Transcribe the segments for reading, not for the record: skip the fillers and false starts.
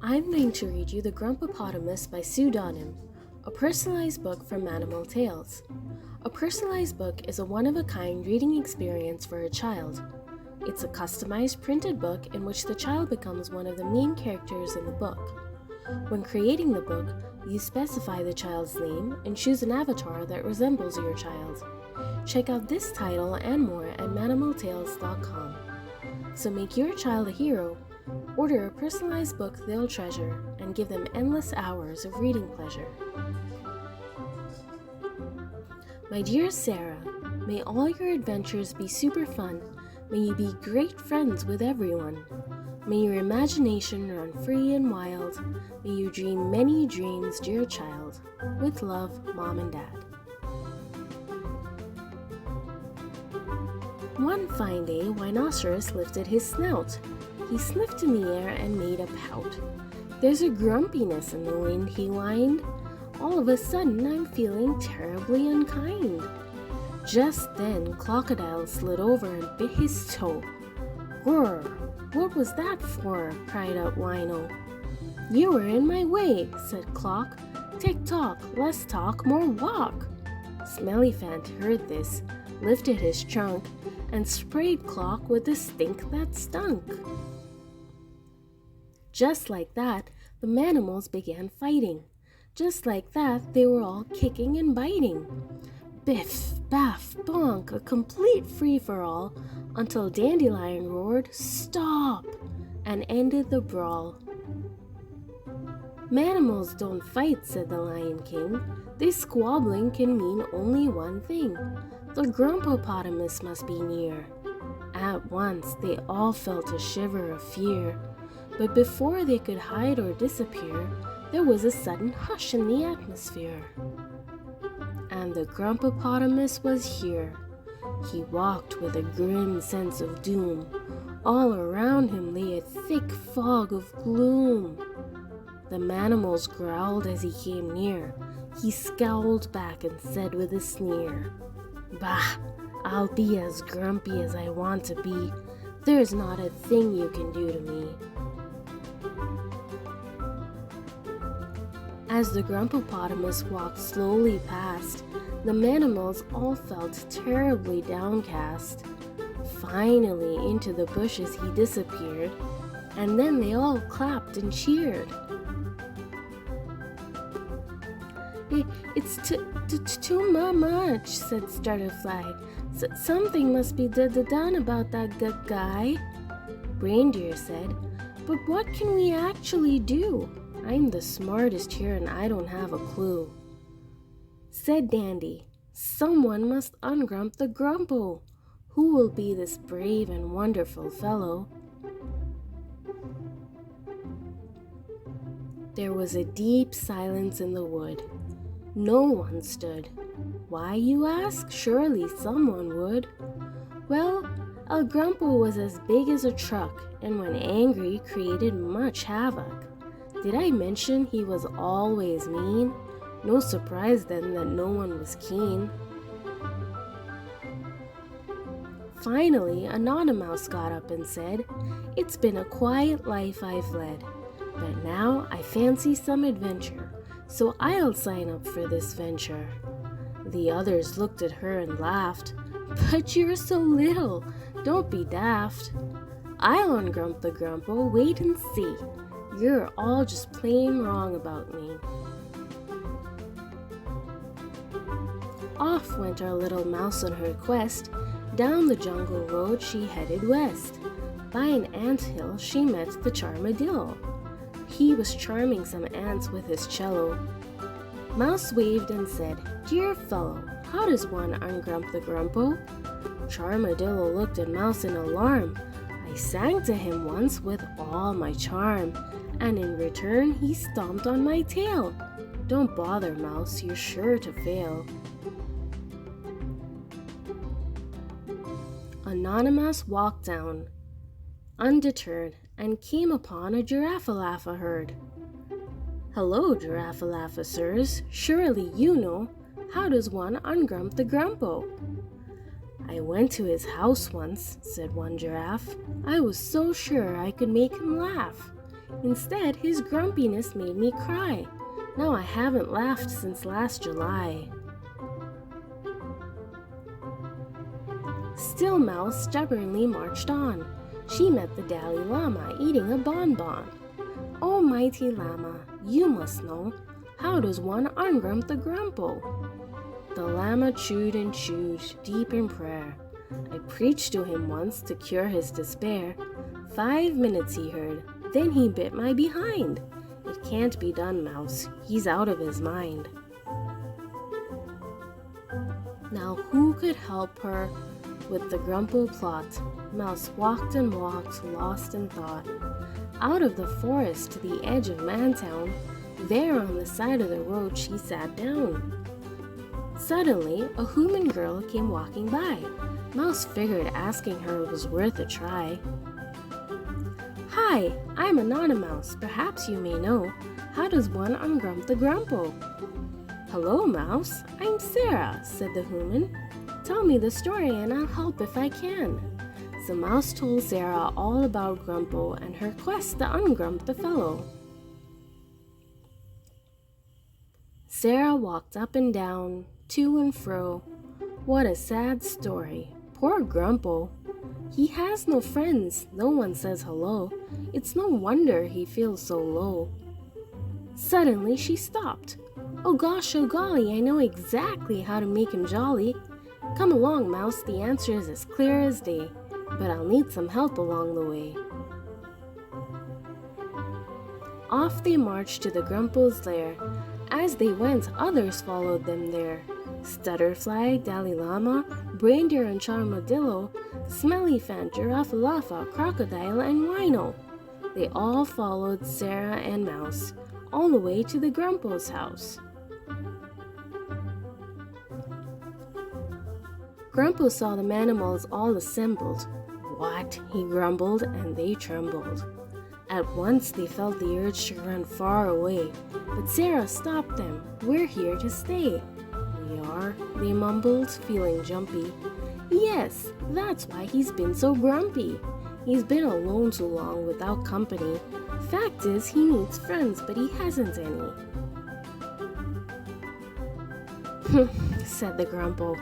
I'm going to read you The Grumpopotamus by Donhym, a personalized book from Manimal Tales. A personalized book is a one-of-a-kind reading experience for a child. It's a customized printed book in which the child becomes one of the main characters in the book. When creating the book, you specify the child's name and choose an avatar that resembles your child. Check out this title and more at manimaltales.com. So make your child a hero. Order a personalized book they'll treasure and give them endless hours of reading pleasure. My dear Sarah, may all your adventures be super fun. May you be great friends with everyone. May your imagination run free and wild. May you dream many dreams, dear child. With love, Mom and Dad. One fine day, Rhinoceros lifted his snout. He sniffed in the air and made a pout. There's a grumpiness in the wind, he whined. All of a sudden, I'm feeling terribly unkind. Just then, Crocodile slid over and bit his toe. Grrr! What was that for? Cried out Rhino. You were in my way, said Clock. Tick-tock, less talk, more walk. Smellyphant heard this, lifted his trunk, and sprayed Clock with a stink that stunk. Just like that, the Manimals began fighting. Just like that, they were all kicking and biting. Biff, baff, bonk, a complete free-for-all, until Dandelion roared, "Stop!" and ended the brawl. Manimals don't fight, said the Lion King. This squabbling can mean only one thing. The Grumpopotamus must be near. At once, they all felt a shiver of fear. But before they could hide or disappear, there was a sudden hush in the atmosphere. And the Grumpopotamus was here. He walked with a grim sense of doom. All around him lay a thick fog of gloom. The Manimals growled as he came near. He scowled back and said with a sneer, "Bah, I'll be as grumpy as I want to be. There's not a thing you can do to me." As the Grumpopotamus walked slowly past, the Manimals all felt terribly downcast. Finally, into the bushes he disappeared, and then they all clapped and cheered. It's too much, said Stutterfly. Something must be done about that guy. Reindeer said, "But what can we actually do? I'm the smartest here and I don't have a clue." Said Dandy, "Someone must un-grump the Grumpo. Who will be this brave and wonderful fellow?" There was a deep silence in the wood. No one stood. Why, you ask? Surely someone would. Well, El Grumpo was as big as a truck, and when angry created much havoc. Did I mention he was always mean? No surprise then that no one was keen. Finally, Anonymous got up and said, "It's been a quiet life I've led, but now I fancy some adventure, so I'll sign up for this venture." The others looked at her and laughed. "But you're so little, don't be daft. I'll un-grump the Grumpo, wait and see. You're all just plain wrong about me." Off went our little mouse on her quest. Down the jungle road she headed west. By an anthill she met the Charmadillo. He was charming some ants with his cello. Mouse waved and said, "Dear fellow, how does one un-grump the Grumpo?" Charmadillo looked at Mouse in alarm. "I sang to him once with all my charm, and in return he stomped on my tail. Don't bother, Mouse, you're sure to fail." Anonymous walked down, undeterred, and came upon a Giraffe-a-Laugh-a herd. "Hello, Giraffe-a-Laugh-a sirs, surely you know, how does one un-grump the Grumpo?" "I went to his house once," said one giraffe. "I was so sure I could make him laugh. Instead, his grumpiness made me cry. Now I haven't laughed since last July. Still Mouse stubbornly marched on. She met the Dalai Lama eating a bonbon. "Oh, mighty Lama, you must know, how does one un-grump the Grumpo?" The Lama chewed and chewed, deep in prayer. "I preached to him once to cure his despair. 5 minutes he heard, then he bit my behind. It can't be done, Mouse, he's out of his mind." Now who could help her with the Grumpo plot? Mouse walked and walked, lost in thought. Out of the forest to the edge of Mantown, there on the side of the road she sat down. Suddenly, a human girl came walking by. Mouse figured asking her was worth a try. "Hi, I'm Anonymous. Perhaps you may know, how does one un-grump the Grumpo?" "Hello, Mouse. I'm Sarah," said the human. "Tell me the story and I'll help if I can." So Mouse told Sarah all about Grumpo and her quest to un-grump the fellow. Sarah walked up and down, to and fro. What a sad story. Poor Grumpo. He has no friends, no one says hello. It's no wonder he feels so low. Suddenly she stopped. "Oh gosh, oh golly, I know exactly how to make him jolly. Come along, Mouse, the answer is as clear as day, but I'll need some help along the way." Off they marched to the Grumpo's lair. As they went, others followed them there. Stutterfly, Dalai Lama, Reindeer and Charmadillo, Smellyfant, Giraffe, Laffa, Crocodile, and Rhino. They all followed Sarah and Mouse, all the way to the Grumpo's house. Grumpo saw the Manimals all assembled. "What?" he grumbled, and they trembled. At once they felt the urge to run far away, but Sarah stopped them. "We're here to stay." "We are," they mumbled, feeling jumpy. "Yes, that's why he's been so grumpy. He's been alone too long without company. Fact is, he needs friends, but he hasn't any." Said the Grumpo.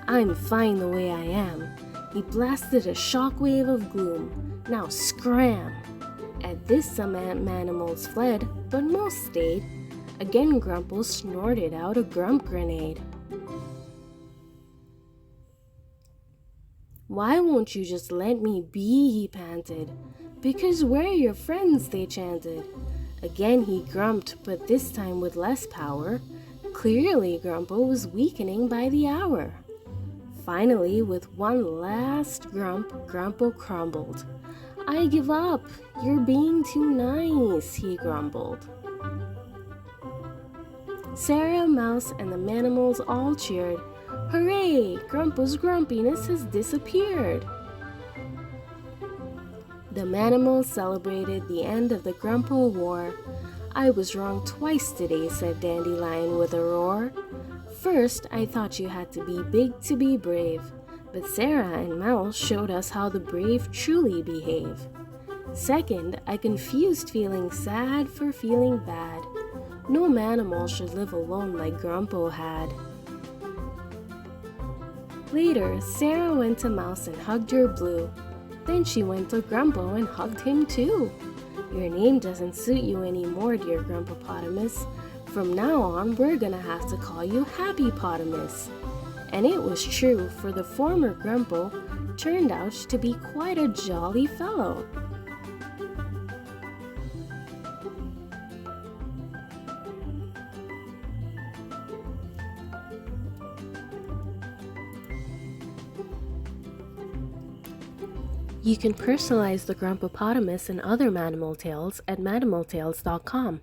"I'm fine the way I am." He blasted a shockwave of gloom. "Now scram!" At this some Manimals fled, but most stayed. Again Grumpo snorted out a grump grenade. "Why won't you just let me be?" he panted. "Because we're your friends," they chanted. Again he grumped, but this time with less power. Clearly Grumpo was weakening by the hour. Finally, with one last grump, Grumpo crumbled. "I give up. You're being too nice," he grumbled. Sarah, Mouse, and the Manimals all cheered. "Hooray! Grumpo's grumpiness has disappeared." The Manimals celebrated the end of the Grumpo War. "I was wrong twice today," said Dandelion with a roar. "First, I thought you had to be big to be brave, but Sarah and Mouse showed us how the brave truly behave. Second, I confused feeling sad for feeling bad. No Manimal should live alone like Grumpo had." Later, Sarah went to Mouse and hugged her blue. Then she went to Grumpo and hugged him too. "Your name doesn't suit you anymore, dear Grumpopotamus. From now on, we're gonna have to call you Happypotamus." And it was true, for the former Grumpo turned out to be quite a jolly fellow. You can personalize the Grumpopotamus and other Manimal Tales at manimaltales.com.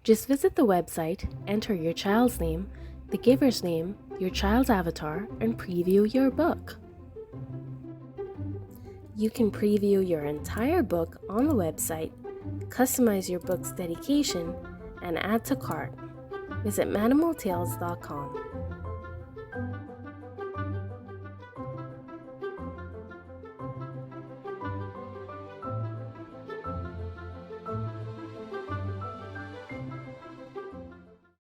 Just visit the website, enter your child's name, the giver's name, your child's avatar, and preview your book. You can preview your entire book on the website, customize your book's dedication, and add to cart. Visit manimaltales.com.